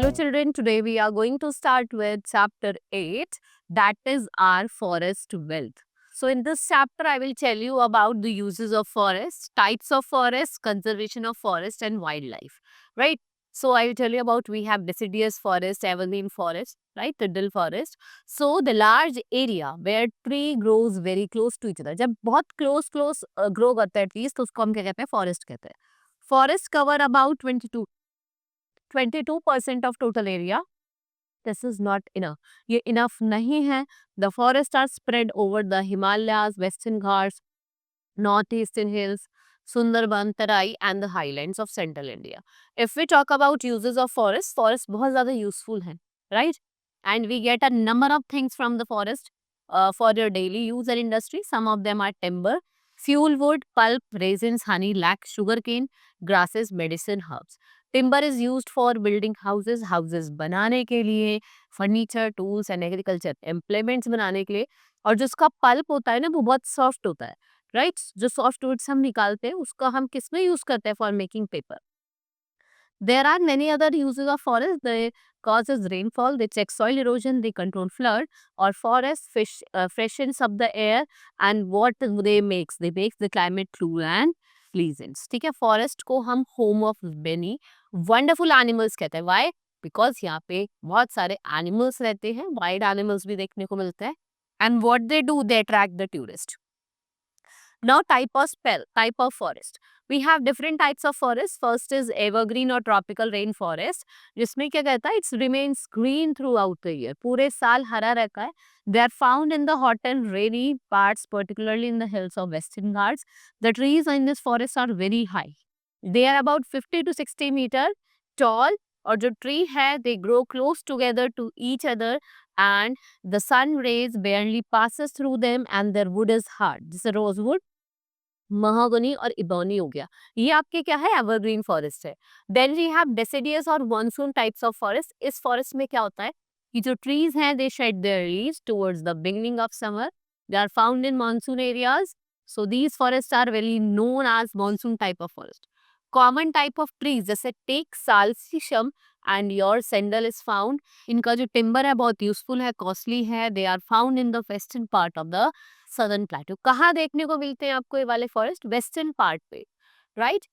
Hello children, today we are going to start with chapter 8, that is our forest wealth. So in this chapter I will tell you about the uses of forest, types of forest, conservation of forest and wildlife, right? So I will tell you about we have deciduous forest, evergreen forest, right? Tidal forest. So the large area where tree grows very close to each other. जब बहुत close grow करता है trees तो उसको हम क्या कहते हैं? Forest कहते हैं. Forest cover about 22% of total area. This is not enough. ये enough नहीं है. The forests are spread over the Himalayas, Western Ghats, northeastern hills, Sundarban, Tarai and the highlands of central India. If we talk about uses of forest बहुत ज़्यादा useful है, right? And we get a number of things from the forest for your daily use and industry. Some of them are timber, fuel wood, pulp, resins, honey, lac, sugarcane, grasses, medicine, herbs. Timber is used for building houses, houses बनाने के लिए, furniture, tools and agriculture implements बनाने के लिए. और जो उसका pulp होता है ना वो बहुत सॉफ्ट होता है, राइट? जो सॉफ्ट वुड्स हम निकालते हैं उसका हम किस में यूज करते हैं? For making paper. There are many other uses of forest. They causes rainfall, they check soil erosion, they control flood, or forest fish freshens up the air. And what they makes? They makes the climate cool and pleasant. ठीक है, forest को हम home of many wonderful animals कहते हैं. Why? Because यहाँ पे बहुत सारे animals रहते हैं, wild animals भी देखने को मिलते हैं. And what they do? They attract the tourist. Now type of forest. We have different types of forest. First is evergreen or tropical rainforest. जिसमें क्या कहता है? It remains green throughout the year. पूरे साल हरा रहता है. They are found in the hot and rainy parts, particularly in the hills of Western Ghats. The trees in this forest are very high. They are about 50 to 60 meter tall. और जो tree है, they grow close together to each other and the sun rays barely passes through them and their wood is hard. जैसे rosewood, mahogany और ebony हो गया. ये आपके क्या है? एवरग्रीन फॉरेस्ट है. देन वी हैव डेसिडियस और मॉनसून टाइप्स ऑफ फॉरेस्ट. इस फॉरेस्ट में क्या होता है कि जो ट्रीज हैं they shed their leaves towards the beginning of summer. They are found in monsoon areas. So these forests are very known as monsoon type of forest. Common type of trees जैसे teak, sal, shisham and your sandal is found. इनका जो timber है बहुत useful है, costly है. They are found in the western part of the southern plateau. कहाँ देखने को मिलते हैं आपको ये वाले फॉरेस्ट? वेस्टर्न पार्ट पे, राइट?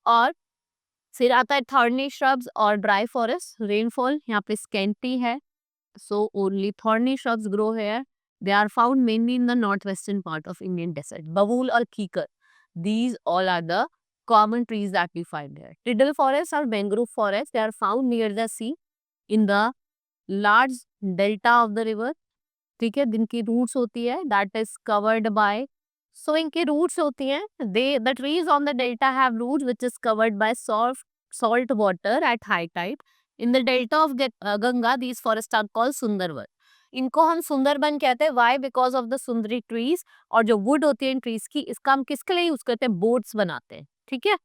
और फिर आता है थॉर्नी श्रब्स और ड्राई फॉरेस्ट. रेनफॉल यहाँ पे स्केंटी है, so only thorny shrubs grow here. They are found mainly in the north western part of Indian desert. बबूल और कीकर, these all are the common trees that we find here. Tidal forests or mangrove forests, they are found near the sea in the large delta of the river. ठीक है, जिनकी roots होती है that is covered by. So इनकी roots होती हैं, they the trees on the delta have roots which is covered by soft salt water at high tide. In the delta of Ganga these forests are called Sundarvan. इनको हम सुंदरबन कहते हैं. Why? Because of the sundari trees. और जो would होती है इन trees की, इसका हम किसके लिए यूज करते हैं? बोट्स बनाते हैं. ठीक है,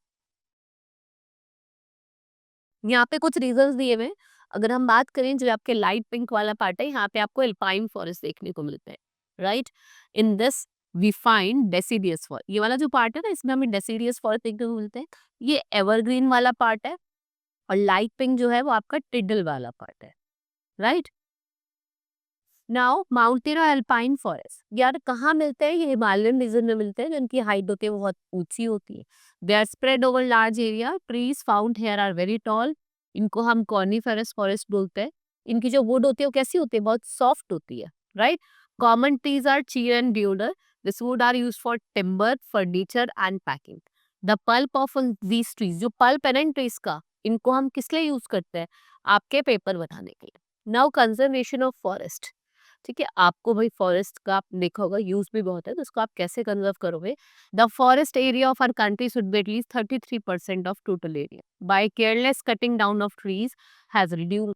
यहाँ पे कुछ रीजंस दिए हुए हैं. अगर हम बात करें जो आपके लाइट पिंक वाला पार्ट है, यहाँ पे आपको एल्पाइन फॉरेस्ट देखने को मिलते हैं, right? In this we find deciduous forest. ये वाला जो पार्ट है ना, इसमें हमें डेसिडियस फॉरेस्ट देखने को मिलते हैं. ये एवरग्रीन वाला पार्ट है. और लाइट पिंक जो है वो आपका टिडल वाला पार्ट है, राइट? नाउ माउंटेन और अल्पाइन फॉरेस्ट यार कहाँ मिलते हैं? ये हिमालयन रीजन में मिलते हैं. जिनकी हाइट होती है वो बहुत ऊंची होती है. They are spread over large area. Trees found here are very tall. इनको हम कॉर्निफेरस फॉरेस्ट बोलते हैं. इनकी जो वुड होती है वो कैसी होती है? बहुत सॉफ्ट होती है, right? Common trees are chir and deodar. This wood are use for timber, furniture and packing. The pulp of these trees, जो पल्प है ना इन ट्रीज का, इनको हम किस लिए यूज करते हैं? आपके पेपर बनाने के लिए. Now conservation of forest. ठीक है, आपको भाई फॉरेस्ट का आप देखा होगा यूज भी बहुत है, तो उसको आप कैसे कंजर्व करोगे? The forest area of our country should be at least 33% of total area. By careless cutting down of trees has reduce.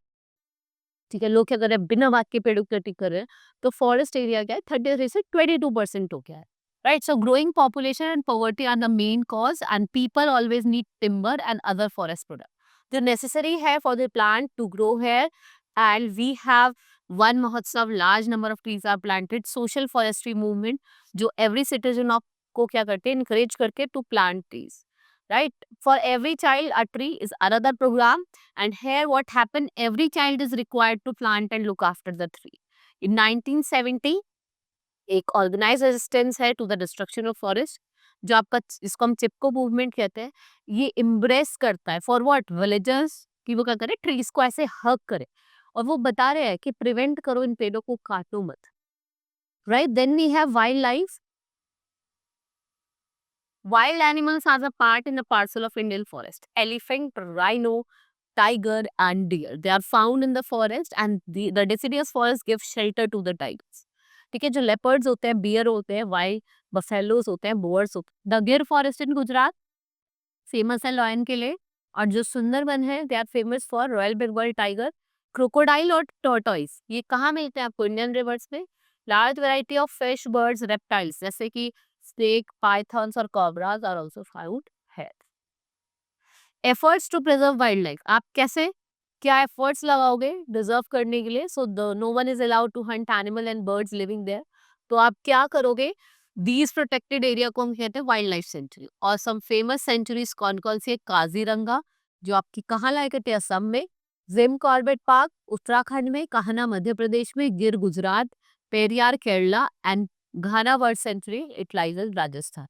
ठीक है, लोग क्या कर रहे हैं? बिना बात के पेड़ों की कटिंग कर रहे हैं. तो फॉरेस्ट एरिया क्या है? 33 से 22% हो गया है, right? So growing population and poverty are the main cause and people always need timber and other forest product. जो नेसेसरी है for the plant to grow here. And we have Van Mahotsav, large number of trees are planted. Social forestry movement जो every citizen of को क्या करते हैं? Encourage करके to plant trees. right? For every child, a tree is another program. And here what happened, every child is required to plant and look after the tree. In 1970, एक organise resistance है to the destruction of forest, जो आपका इसको हम चिपको movement कहते हैं, ये embrace करता है फॉर व्हाट, विलेजर्स, कि वो क्या करे, ट्रीज को ऐसे हक करे, और वो बता रहे हैं कि प्रिवेंट करो, इन पेड़ों को काटो मत, right? Then we have wildlife. Wild animals are a part in the parcel of Indian forest. Elephant, rhino, tiger, and deer. They are found in the forest, and the deciduous forest gives shelter to the tigers. ठीक है, जो leopards होते हैं, bear होते हैं, wild buffaloes होते हैं, boars होते हैं. The Gir forest in Gujarat famous है lion के लिए, और जो सुंदरबन है, they are famous for Royal Bengal tiger, crocodile और tortoise. ये कहाँ मिलते हैं आपको? Indian rivers में. Large variety of fish, birds, reptiles, जैसे कि snake, pythons और cobras are also found here. Efforts to preserve wildlife. आप कैसे, क्या efforts लगाओगे preserve करने के लिए? So no one is allowed to hunt animal and birds living there. तो आप क्या करोगे? These protected area को हम कहते हैं wildlife sanctuary. और some famous sanctuaries कौन कौन सी है? काजीरंगा, जो आपकी कहाँ लायक है? असम में. जिम कॉर्बेट पार्क उत्तराखंड में, कान्हा मध्य प्रदेश में, गिर Gujarat, Periyar Kerala, and Ghana bird sanctuary it lies in Rajasthan.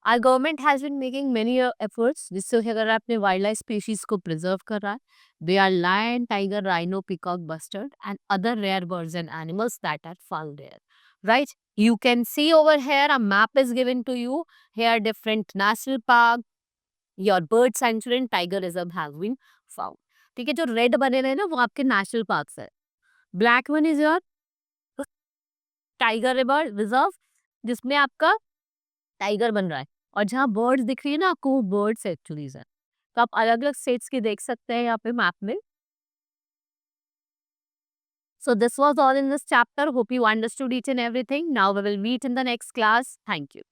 Our government has been making many efforts जिससे अगर आपने वाइल्ड लाइफ स्पीशीज को प्रिजर्व कर रहा है. They are lion, tiger, rhino, peacock, bustard and other rare birds and animals that are found there, right? You can see over here a map is given to you. Here different national park, your bird sanctuary and tiger reserve has been found. ठीक है, जो red बने रहे ना वो आपके national parks है. Black one is your tiger reserve, जिसमें आपका टाइगर बन रहा है, और जहाँ बर्ड्स दिख रही है ना आपको, वो बर्ड्स एक्चुअली है. तो आप अलग अलग स्टेट्स की देख सकते हैं यहाँ पे मैप में. So this was all in this chapter. Hope you understood each and everything. Now we will meet in the next class. Thank you.